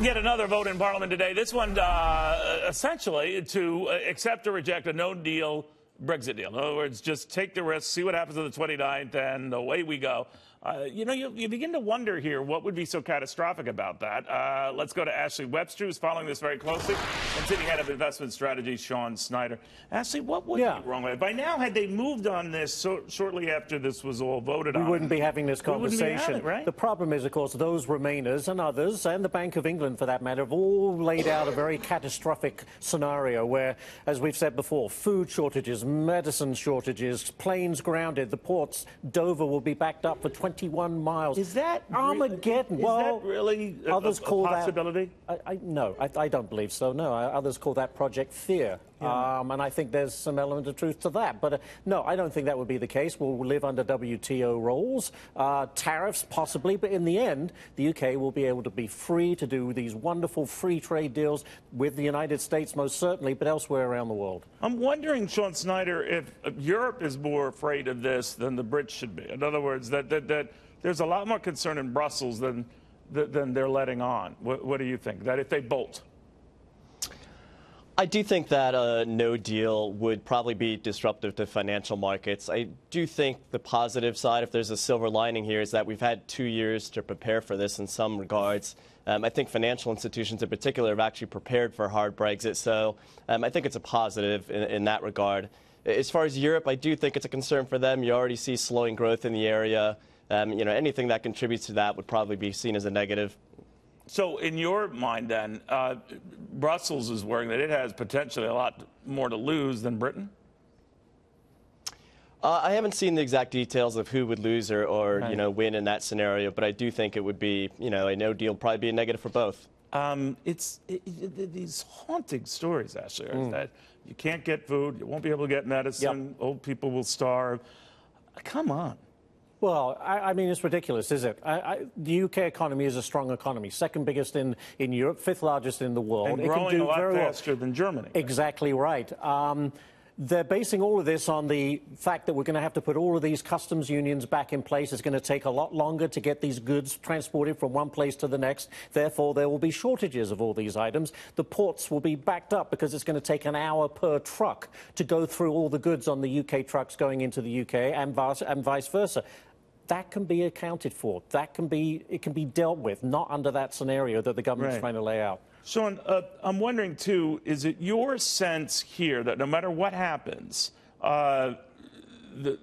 Yet another vote in Parliament today. This one essentially to accept or reject a no-deal Brexit deal. In other words, just take the risk, see what happens on the 29th, and away we go. You begin to wonder here what would be so catastrophic about that. Let's go to Ashley Webster, who's following this very closely, and sitting head of investment strategy, Shawn Snyder. Ashley, what would be wrong with it? By now, had they moved on this shortly after this was all voted on, we wouldn't be having this conversation. Right? The problem is, of course, those Remainers and others, and the Bank of England for that matter, have all laid out a very catastrophic scenario where, as we've said before, food shortages, medicine shortages, planes grounded, the ports, Dover will be backed up for 21 miles. Is that Armageddon? Is that really others call possibility? No, I don't believe so. No, others call that Project Fear. Yeah. And I think there's some element of truth to that. But no, I don't think that would be the case. We'll live under WTO rules, tariffs possibly, but in the end, the UK will be able to be free to do these wonderful free trade deals with the United States most certainly, but elsewhere around the world. I'm wondering, Shawn Snyder, if Europe is more afraid of this than the Brits should be. In other words, that there's a lot more concern in Brussels than they're letting on. What do you think? That if they bolt? I do think that a no deal would probably be disruptive to financial markets. I do think the positive side, if there's a silver lining here, is that we've had 2 years to prepare for this in some regards. I think financial institutions in particular have actually prepared for a hard Brexit, so I think it's a positive in that regard. As far as Europe, I do think it's a concern for them. You already see slowing growth in the area. Anything that contributes to that would probably be seen as a negative. So in your mind, then, Brussels is worrying that it has potentially a lot more to lose than Britain? I haven't seen the exact details of who would lose or win in that scenario, but I do think it would be, a no deal would probably be a negative for both. These haunting stories, Ashley, are that you can't get food, you won't be able to get medicine, old people will starve. Come on. Well, I mean, it's ridiculous, is it? The UK economy is a strong economy, second biggest in Europe, fifth largest in the world. And growing a lot faster than Germany. Exactly right. They're basing all of this on the fact that we're going to have to put all of these customs unions back in place. It's going to take a lot longer to get these goods transported from one place to the next. Therefore, there will be shortages of all these items. The ports will be backed up because it's going to take an hour per truck to go through all the goods on the UK trucks going into the UK and vice versa. That can be accounted for. It can be dealt with, not under that scenario that the government's trying to lay out. Shawn, I'm wondering, too, is it your sense here that no matter what happens, the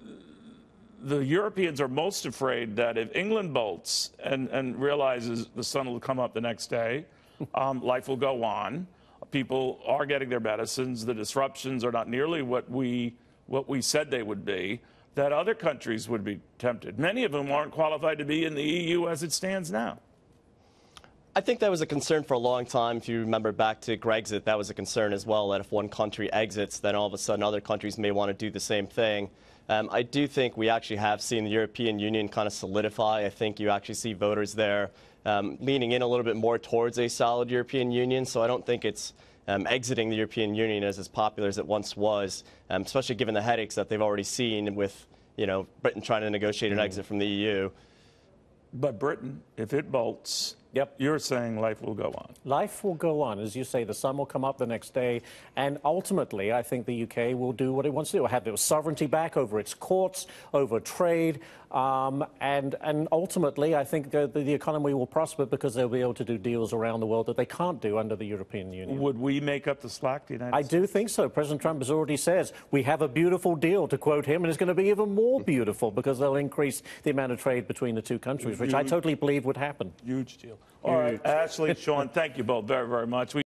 Europeans are most afraid that if England bolts and realizes the sun will come up the next day, life will go on, people are getting their medicines, the disruptions are not nearly what we said they would be, that other countries would be tempted. Many of them aren't qualified to be in the EU as it stands now. I think that was a concern for a long time. If you remember back to Brexit, that was a concern as well, that if one country exits, then all of a sudden other countries may want to do the same thing. I do think we actually have seen the European Union kind of solidify. I think you actually see voters there leaning in a little bit more towards a solid European Union, so I don't think it's exiting the European Union as popular as it once was, especially given the headaches that they've already seen with, Britain trying to negotiate an exit from the EU. But Britain, if it bolts, you're saying life will go on. Life will go on. As you say, the sun will come up the next day. And ultimately, I think the UK will do what it wants to do. Have their sovereignty back over its courts, over trade. And ultimately, I think the economy will prosper because they'll be able to do deals around the world that they can't do under the European Union. Would we make up the slack, the United States? I do think so. President Trump has already said, we have a beautiful deal, to quote him, and it's going to be even more beautiful because they'll increase the amount of trade between the two countries, which I totally believe would happen. Huge deal. All right, Ashley, Shawn, thank you both very, very much.